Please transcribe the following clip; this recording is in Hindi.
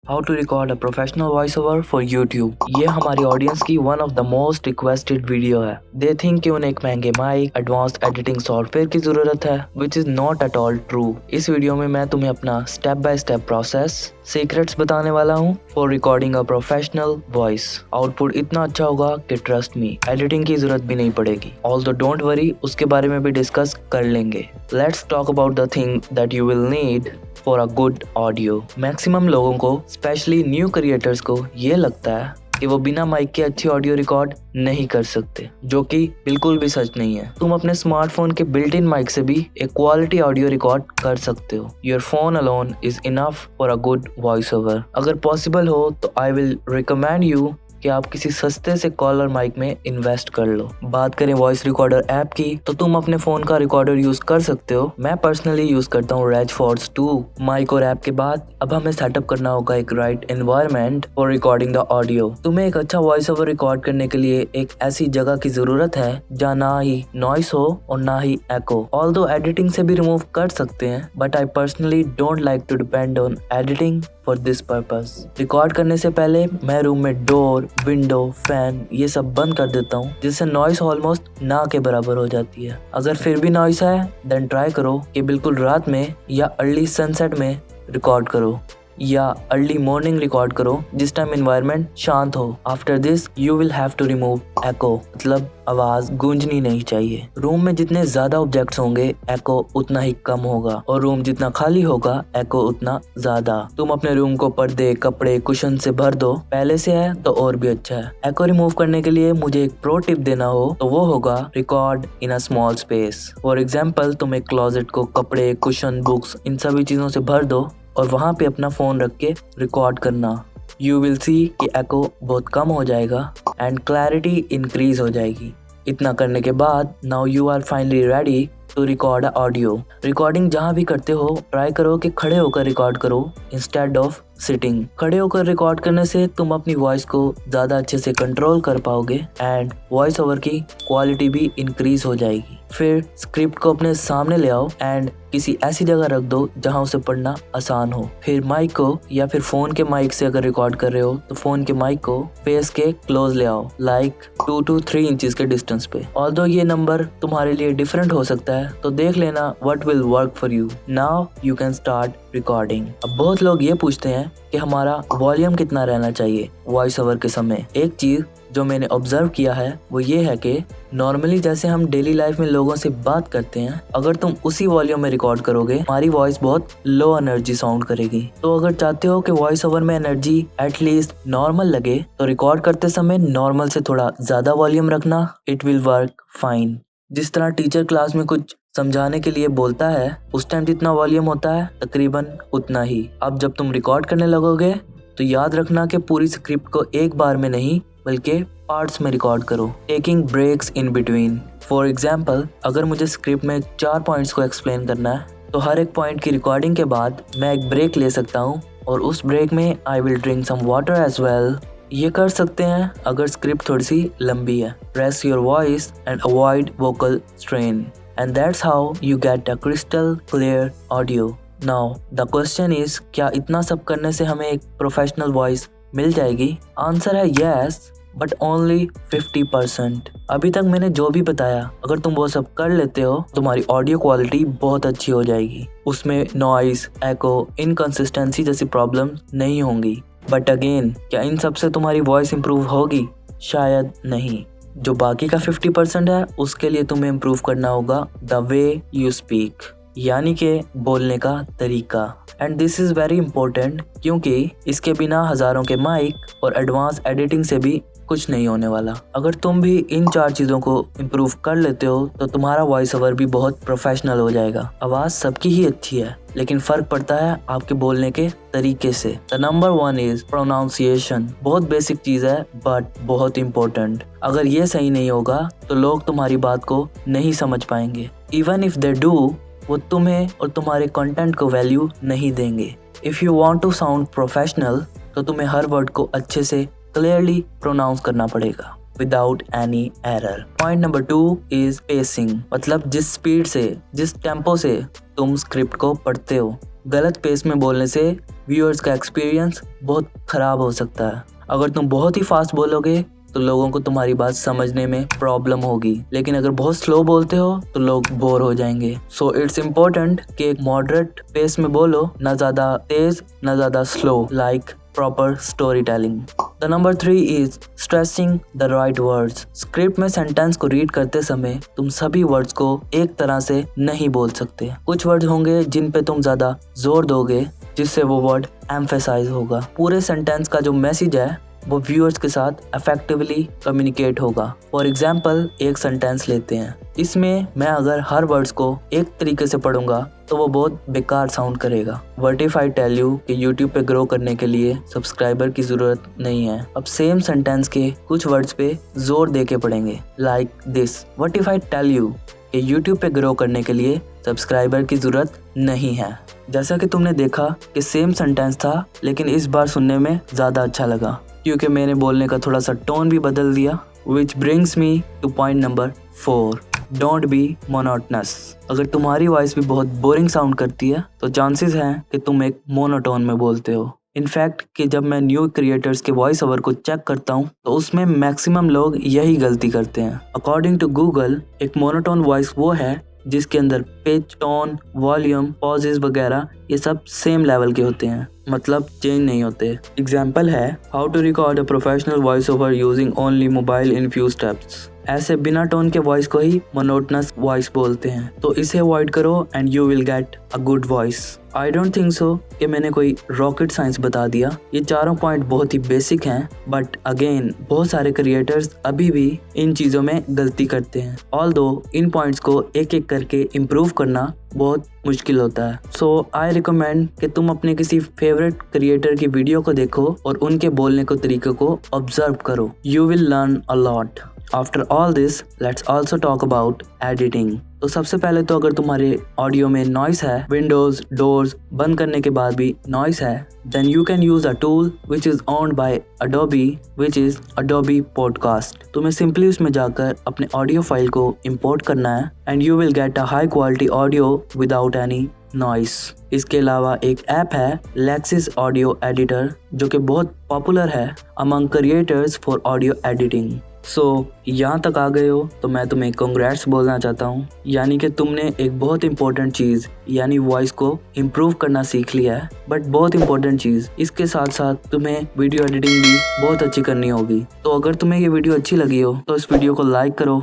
How to record a professional voice over for YouTube. ये हमारी ऑडियंस की one of the most requested video है। दे थिंक कि उन्हें एक महंगे माइक, एडवांस्ड एडिटिंग सॉफ्टवेयर की जरूरत है, which is not at all true. इस वीडियो में मैं तुम्हें अपना step by step process, secrets बताने वाला हूँ for recording a professional voice. Output इतना अच्छा होगा कि ट्रस्ट मी, एडिटिंग की जरूरत भी नहीं पड़ेगी। ऑल्दो डोंट वरी, उसके बारे में भी डिस्कस कर लेंगे। Let's talk about the thing that you will need for a good audio. Maximum लोगों को, स्पेशली न्यू क्रिएटर्स को, ये लगता है कि वो बिना माइक के अच्छी ऑडियो रिकॉर्ड नहीं कर सकते, जो कि बिल्कुल भी सच नहीं है। तुम अपने स्मार्टफोन के बिल्ट इन माइक से भी एक क्वालिटी ऑडियो रिकॉर्ड कर सकते हो। Your phone alone is enough for a good voice over. अगर पॉसिबल हो तो आई विल रिकमेंड यू कि आप किसी सस्ते से कॉलर माइक में इन्वेस्ट कर लो। बात करें वॉइस रिकॉर्डर ऐप की, तो तुम अपने फोन का रिकॉर्डर यूज कर सकते हो। मैं पर्सनली यूज करता हूँ रेजफॉर्ड्स 2। माइक और ऐप के बाद अब हमें सेटअप करना होगा एक right environment for recording the audio. तुम्हें एक अच्छा वॉइस ओवर रिकॉर्ड करने के लिए एक ऐसी जगह की जरूरत है जहाँ ना ही नॉइस हो और ना ही एको। ऑल्दो एडिटिंग से भी रिमूव कर सकते हैं, but I personally don't like to depend on editing for this purpose. Record करने से पहले मैं रूम में डोर, विंडो, फैन ये सब बंद कर देता हूँ, जिससे नॉइस ऑलमोस्ट ना के बराबर हो जाती है। अगर फिर भी नॉइस है, देन ट्राई करो कि बिल्कुल रात में या अर्ली सनसेट में रिकॉर्ड करो या अर्ली मॉर्निंग रिकॉर्ड करो, जिस टाइम एनवायरनमेंट शांत हो। After this you will have to remove echo, मतलब आवाज गूंजनी नहीं चाहिए। रूम में जितने ज्यादा ऑब्जेक्ट्स होंगे, एको उतना ही कम होगा, और रूम जितना खाली होगा, एको उतना ज्यादा। तुम अपने रूम को पर्दे, कपड़े, कुशन से भर दो। पहले से है तो और भी अच्छा है। एको रिमूव करने के लिए मुझे एक प्रो टिप देना हो तो वो होगा record in a small space. For example, तुम एक क्लोजेट को कपड़े, कुशन, बुक्स, इन सभी चीजों से भर दो और वहां पे अपना फोन रख के रिकॉर्ड करना। यू विल सी कि एको बहुत कम हो जाएगा एंड क्लैरिटी इंक्रीज हो जाएगी। इतना करने के बाद now you are finally ready to record audio. Recording जहाँ भी करते हो, ट्राई करो कि खड़े होकर रिकॉर्ड करो इंस्टेड ऑफ सिटिंग। खड़े होकर रिकॉर्ड करने से तुम अपनी वॉइस को ज्यादा अच्छे से कंट्रोल कर पाओगे एंड वॉइस ओवर की क्वालिटी भी इंक्रीज हो जाएगी। फिर स्क्रिप्ट को अपने सामने ले आओ एंड किसी ऐसी जगह रख दो जहां उसे पढ़ना आसान हो। फिर माइक को या फिर फोन के माइक से अगर रिकॉर्ड कर रहे हो तो फोन के माइक को फेस के क्लोज ले आओ, लाइक 2 to 3 इंचेस के डिस्टेंस पे। ऑल्दो ये नंबर तुम्हारे लिए डिफरेंट हो सकता है, तो देख लेना what will work for you. Now you can start recording. अब बहुत लोग ये पूछते हैं कि हमारा वॉल्यूम कितना रहना चाहिए वॉइस ओवर के समय। एक चीज जो मैंने ऑब्जर्व किया है वो ये है कि नॉर्मली जैसे हम डेली लाइफ में लोगों से बात करते हैं, अगर तुम उसी वॉल्यूम में रिकॉर्ड करोगे, हमारी वॉइस बहुत लो एनर्जी साउंड करेगी। तो अगर चाहते हो कि वॉइस ओवर में एनर्जी एटलीस्ट नॉर्मल लगे, तो रिकॉर्ड करते समय नॉर्मल से थोड़ा ज्यादा वॉल्यूम रखना, इट विल वर्क फाइन। जिस तरह टीचर क्लास में कुछ समझाने के लिए बोलता है, उस टाइम जितना वॉल्यूम होता है तकरीबन उतना ही। अब जब तुम रिकॉर्ड करने लगोगे तो याद रखना कि पूरी स्क्रिप्ट को एक बार में नहीं बल्कि पार्ट्स में रिकॉर्ड करो, taking breaks in between. For example, अगर मुझे स्क्रिप्ट में 4 पॉइंट्स को एक्सप्लेन करना है, तो हर एक पॉइंट की रिकॉर्डिंग के बाद मैं एक ब्रेक ले सकता हूँ और उस ब्रेक में I will drink some water as well. ये कर सकते हैं अगर स्क्रिप्ट थोड़ी सी लंबी है। Rest your voice and avoid vocal strain, and that's how you get a crystal clear audio. Now the question is, क्या इतना सब करने से हमें एक प्रोफेशनल वॉइस मिल जाएगी? आंसर है यस, बट ओनली 50%। अभी तक मैंने जो भी बताया, अगर तुम वो सब कर लेते हो, तुम्हारी ऑडियो क्वालिटी बहुत अच्छी हो जाएगी। उसमें नॉइस, एको, इनकंसिस्टेंसी जैसी प्रॉब्लम नहीं होंगी। बट अगेन, क्या इन सब से तुम्हारी वॉइस इंप्रूव होगी? शायद नहीं। जो बाकी का 50% है, उसके लिए तुम्हें इम्प्रूव करना होगा द वे यू स्पीक, यानी कि बोलने का तरीका। And this is very important, क्योंकि इसके बिना हजारों के माइक और एडवांस एडिटिंग से भी कुछ नहीं होने वाला। अगर तुम भी इन 4 चीजों को इम्प्रूव कर लेते हो तो तुम्हारा वॉइस ओवर भी बहुत प्रोफेशनल हो जाएगा। आवाज सबकी ही अच्छी है, लेकिन फर्क पड़ता है आपके बोलने के तरीके से। The number 1 is pronunciation. बहुत बेसिक चीज है बट बहुत इंपॉर्टेंट। अगर ये सही नहीं होगा तो लोग तुम्हारी बात को नहीं समझ पाएंगे। इवन इफ दे डू, वो तुम्हें और तुम्हारे कंटेंट को वैल्यू नहीं देंगे। If you want to sound professional, तो तुम्हें हर वर्ड को अच्छे से क्लियरली प्रोनाउंस करना पड़ेगा without any error. Point number 2 is pacing, मतलब जिस स्पीड से, जिस टेम्पो से तुम स्क्रिप्ट को पढ़ते हो, गलत पेस में बोलने से व्यूअर्स का एक्सपीरियंस बहुत खराब हो सकता है। अगर तुम बहुत ही फास्ट बोलोगे तो लोगों को तुम्हारी बात समझने में प्रॉब्लम होगी, लेकिन अगर बहुत स्लो बोलते हो तो लोग बोर हो जाएंगे। सो इट्स इम्पोर्टेंट कि एक मॉडरेट पेस में बोलो, ना ज्यादा तेज ना ज्यादा slow, like proper story telling. The number 3 is stressing the right words. Script में सेंटेंस को रीड करते समय तुम सभी वर्ड्स को एक तरह से नहीं बोल सकते। कुछ वर्ड्स होंगे जिन पे तुम ज्यादा जोर दोगे, जिससे वो वर्ड एम्फेसाइज होगा। पूरे सेंटेंस का जो मैसेज है वो व्यूअर्स के साथ इफेक्टिवली कम्युनिकेट होगा। फॉर एग्जाम्पल एक सेंटेंस लेते हैं, इसमें मैं अगर हर वर्ड्स को एक तरीके से पढ़ूंगा तो वो बहुत बेकार साउंड करेगा। What if I tell you कि यूट्यूब पे ग्रो करने के लिए सब्सक्राइबर की जरूरत नहीं है। अब सेम सेंटेंस के कुछ वर्ड्स पे जोर दे के पढ़ेंगे, like this. What if I tell you कि यूट्यूब पे ग्रो करने के लिए सब्सक्राइबर की जरूरत नहीं है। जैसा कि तुमने देखा कि सेम सेंटेंस था, लेकिन इस बार सुनने में ज्यादा अच्छा लगा क्योंकि मैंने बोलने का थोड़ा सा टोन भी बदल दिया। Which brings me two point number 4, don't be monotonous. अगर तुम्हारी वॉइस भी बहुत बोरिंग साउंड करती है तो चांसेस हैं कि तुम एक मोनोटोन में बोलते हो। इनफैक्ट कि जब मैं न्यू क्रिएटर्स के वॉइस ओवर को चेक करता हूँ तो उसमें मैक्सिमम लोग यही गलती करते हैं। अकॉर्डिंग टू गूगल, एक मोनोटोन वॉइस वो है जिसके अंदर पिच, टोन, वॉल्यूम, पॉजेस वगैरह ये सब सेम लेवल के होते हैं, मतलब चेंज नहीं होते। एग्जाम्पल है how to record a professional voice over using only mobile in few steps. ऐसे बिना टोन के वॉइस को ही मोनोटनस वॉइस बोलते हैं, तो इसे अवॉइड करो and you will get a good voice. I don't think so कि मैंने कोई रॉकेट साइंस बता दिया। ये चारों पॉइंट बहुत ही बेसिक हैं, बट अगेन बहुत सारे क्रिएटर्स अभी भी इन चीज़ों में गलती करते हैं। ऑल्दो इन पॉइंट्स को एक एक करके इम्प्रूव करना बहुत मुश्किल होता है। सो आई रिकमेंड कि तुम अपने किसी फेवरेट क्रिएटर की वीडियो को देखो और उनके बोलने के तरीके को ऑब्जर्व करो। You will learn a lot. After all this, let's also talk about editing. तो सबसे पहले तो अगर तुम्हारे ऑडियो में नॉइस है, विंडोज डोर्स बंद करने के बाद भी नॉइस है, then you can use a tool which is owned by Adobe, which is Adobe podcast. तुम्हें सिंपली उसमें जाकर अपने ऑडियो फाइल को इंपोर्ट करना है and you will get a high quality audio without any noise. इसके अलावा एक ऐप है लेक्सिस ऑडियो एडिटर, जो कि बहुत पॉपुलर है among creators for audio editing. So यहाँ तक आ गए हो तो मैं तुम्हें कांग्रेट्स बोलना चाहता हूँ, यानी कि तुमने एक बहुत इंपॉर्टेंट चीज़ यानी वॉइस को इम्प्रूव करना सीख लिया है। बट बहुत इंपॉर्टेंट चीज़, इसके साथ साथ तुम्हें वीडियो एडिटिंग भी बहुत अच्छी करनी होगी। तो अगर तुम्हें ये वीडियो अच्छी लगी हो तो इस वीडियो को लाइक करो,